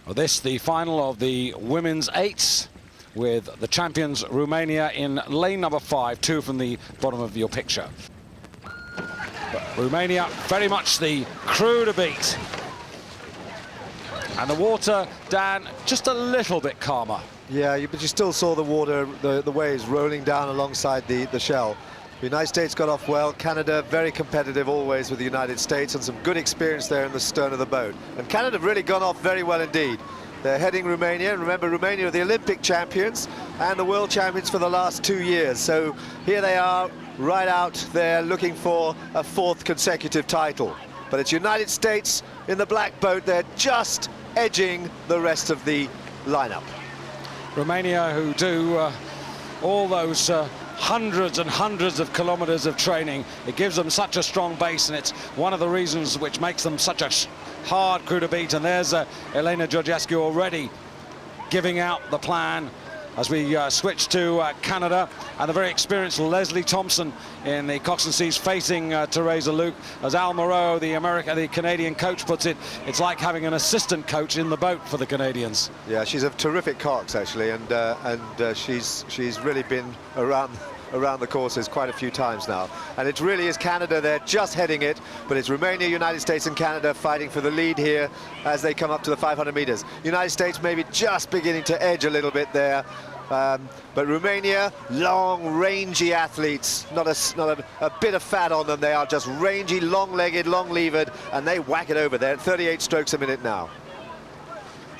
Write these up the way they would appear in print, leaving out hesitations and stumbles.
Well, this the final of the women's eights, with the champions Romania in lane number 5, 2 from the bottom of your picture. But Romania very much the crew to beat. And the water, Dan, just a little bit calmer. Yeah, but you still saw the water, the waves rolling down alongside the shell. The United States got off well. Canada, very competitive always with the United States, and some good experience there in the stern of the boat. And Canada have really gone off very well indeed. They're heading Romania, and remember, Romania are the Olympic champions and the world champions for the last 2 years. So here they are, right out there, looking for a 4th consecutive title. But it's United States in the black boat. They're just edging the rest of the lineup. Romania, who do all those hundreds and hundreds of kilometers of training, it gives them such a strong base, and it's one of the reasons which makes them such a hard crew to beat. And there's Elena Georgescu already giving out the plan as we switch to Canada, and the very experienced Leslie Thompson in the Cox and Seas facing Teresa Luke. As Al Moreau, the Canadian coach, puts it, it's like having an assistant coach in the boat for the Canadians. Yeah, she's a terrific cox actually, and she's really been around the courses quite a few times now. And it really is Canada, they're just heading it, but it's Romania, United States and Canada fighting for the lead here as they come up to the 500 meters. United States maybe just beginning to edge a little bit there, but Romania, long, rangy athletes, not a bit of fat on them. They are just rangy, long-legged, long-levered, and they whack it over there at 38 strokes a minute now.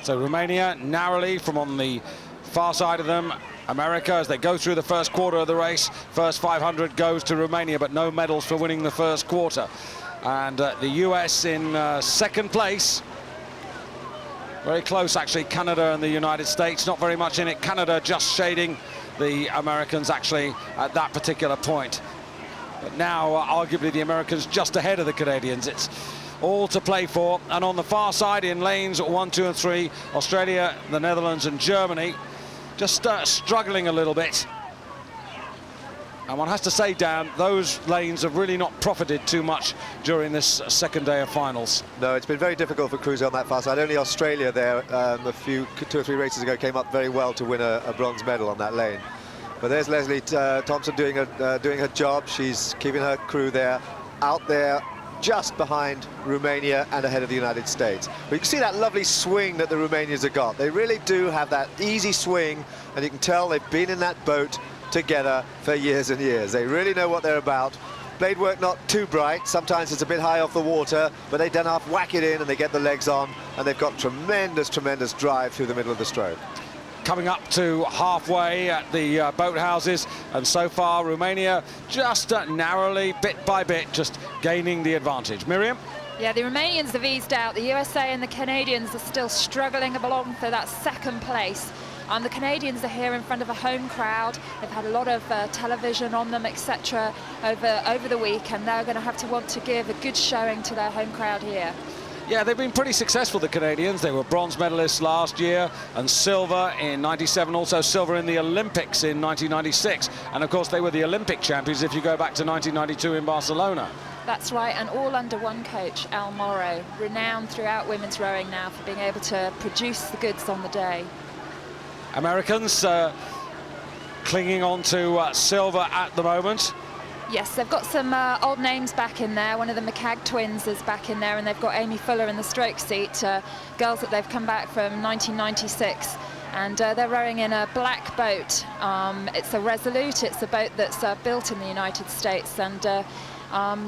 So Romania narrowly from on the far side of them. America, as they go through the first quarter of the race, first 500 goes to Romania, but no medals for winning the first quarter. And the US in second place. Very close, actually, Canada and the United States. Not very much in it. Canada just shading the Americans, actually, at that particular point. But now, arguably, the Americans just ahead of the Canadians. It's all to play for. And on the far side, in lanes 1, 2 and 3, Australia, the Netherlands and Germany just struggling a little bit. And one has to say, Dan, those lanes have really not profited too much during this second day of finals. No, it's been very difficult for crews on that far side. Only Australia there, 2 or 3 races ago, came up very well to win a bronze medal on that lane. But there's Leslie Thompson doing her job. She's keeping her crew there, out there, just behind Romania and ahead of the United States. But you can see that lovely swing that the Romanians have got. They really do have that easy swing, and you can tell they've been in that boat together for years and years. They really know what they're about. Blade work not too bright. Sometimes it's a bit high off the water, but they don't have whack it in and they get the legs on, and they've got tremendous drive through the middle of the stroke. Coming up to halfway at the boathouses, and so far Romania just narrowly, bit by bit, just gaining the advantage. Miriam? Yeah, the Romanians have eased out. The USA and the Canadians are still struggling along for that second place. The Canadians are here in front of a home crowd. They've had a lot of television on them, etc. over the week, and they're going to have to want to give a good showing to their home crowd here. Yeah, they've been pretty successful, the Canadians. They were bronze medalists last year and silver in '97, also silver in the Olympics in 1996. And of course, they were the Olympic champions if you go back to 1992 in Barcelona. That's right, and all under one coach, Al Moreau, renowned throughout women's rowing now for being able to produce the goods on the day. Americans clinging on to silver at the moment. Yes, they've got some old names back in there. One of the McCagg twins is back in there, and they've got Amy Fuller in the stroke seat, girls that they've come back from 1996. And they're rowing in a black boat. It's a Resolute. It's a boat that's built in the United States, and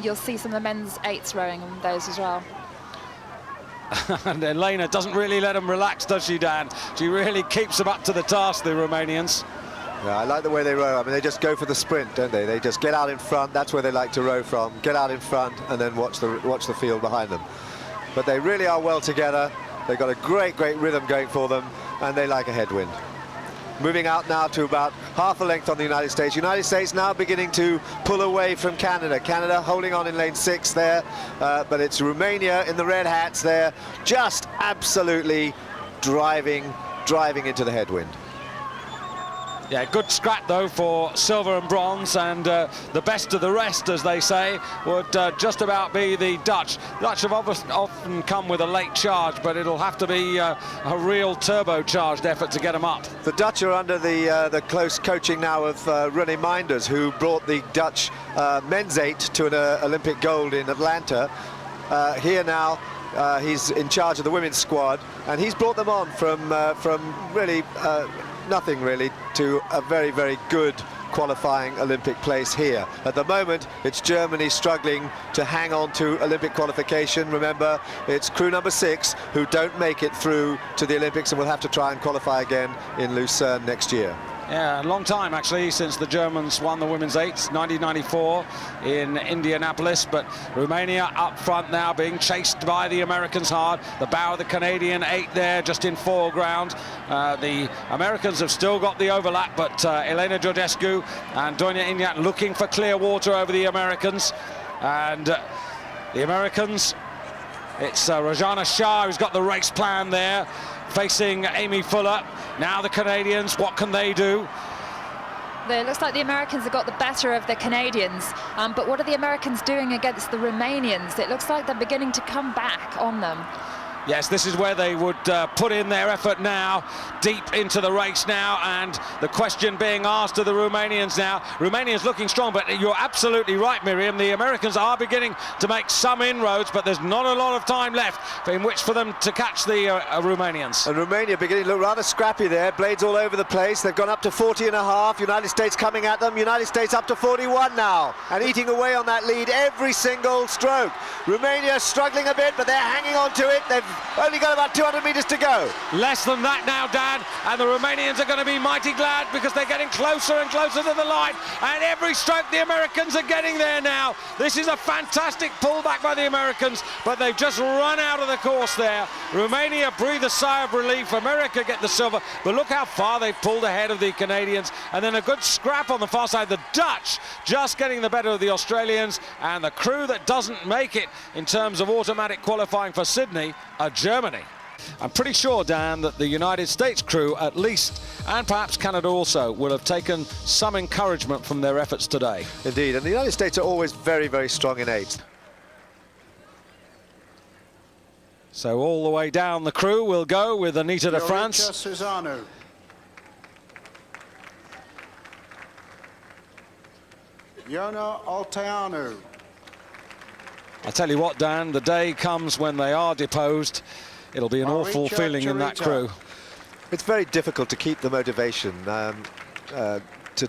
you'll see some of the men's eights rowing on those as well. And Elena doesn't really let them relax, does she, Dan? She really keeps them up to the task, the Romanians. Yeah, I like the way they row. I mean, they just go for the sprint, don't they? They just get out in front. That's where they like to row from. Get out in front and then watch the field behind them. But they really are well together. They've got a great rhythm going for them, and they like a headwind. Moving out now to about half a length on the United States. United States now beginning to pull away from Canada. Canada holding on in lane 6 there, but it's Romania in the red hats there, just absolutely driving into the headwind. Yeah, good scrap though for silver and bronze, and the best of the rest, as they say, would just about be the Dutch. Dutch have often come with a late charge, but it'll have to be a real turbocharged effort to get them up. The Dutch are under the close coaching now of René Meinders, who brought the Dutch men's 8 to an Olympic gold in Atlanta. Here now, he's in charge of the women's squad, and he's brought them on from really nothing really to a very, very good qualifying Olympic place here. At the moment, it's Germany struggling to hang on to Olympic qualification. Remember, it's crew number 6 who don't make it through to the Olympics and will have to try and qualify again in Lucerne next year. Yeah, a long time actually since the Germans won the women's 8s, 1994 in Indianapolis, but Romania up front now, being chased by the Americans hard. The bow of the Canadian 8 there just in foreground. The Americans have still got the overlap, but Elena Georgescu and Doina Ignat looking for clear water over the Americans. And the Americans, it's Rajana Shah who's got the race plan there, facing Amy Fuller. Now the Canadians, what can they do? It looks like the Americans have got the better of the Canadians, but what are the Americans doing against the Romanians? It looks like they're beginning to come back on them. Yes, this is where they would put in their effort now, deep into the race now, and the question being asked to the Romanians now. Romania's looking strong, but you're absolutely right, Miriam. The Americans are beginning to make some inroads, but there's not a lot of time left in which for them to catch the Romanians. And Romania beginning to look rather scrappy there, blades all over the place. They've gone up to 40.5, United States coming at them, United States up to 41 now, and eating away on that lead every single stroke. Romania struggling a bit, but they're hanging on to it. They've only got about 200 meters to go. Less than that now, Dan, and the Romanians are going to be mighty glad because they're getting closer and closer to the line, and every stroke the Americans are getting there now. This is a fantastic pullback by the Americans, but they've just run out of the course there. Romania breathe a sigh of relief. America get the silver, but look how far they've pulled ahead of the Canadians, and then a good scrap on the far side. The Dutch just getting the better of the Australians, and the crew that doesn't make it in terms of automatic qualifying for Sydney are Germany. I'm pretty sure, Dan, that the United States crew at least, and perhaps Canada also, will have taken some encouragement from their efforts today. Indeed, and the United States are always very, very strong in 8s. So all the way down the crew will go with Anita de France. Susano. Yona Olteanu. I tell you what, Dan, the day comes when they are deposed. It'll be an awful feeling in that crew. It's very difficult to keep the motivation to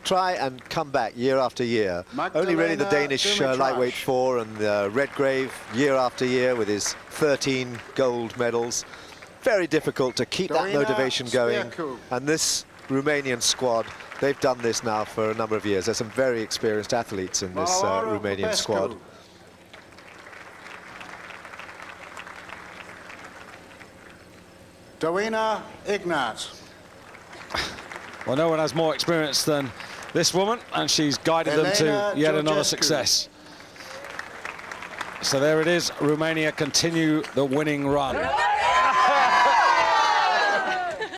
try and come back year after year. Only really the Danish lightweight 4 and Redgrave year after year with his 13 gold medals. Very difficult to keep that motivation going. And this Romanian squad, they've done this now for a number of years. There's some very experienced athletes in this Romanian squad. Doina Ignat. Well, no one has more experience than this woman, and she's guided them to yet another success. So there it is, Romania continue the winning run.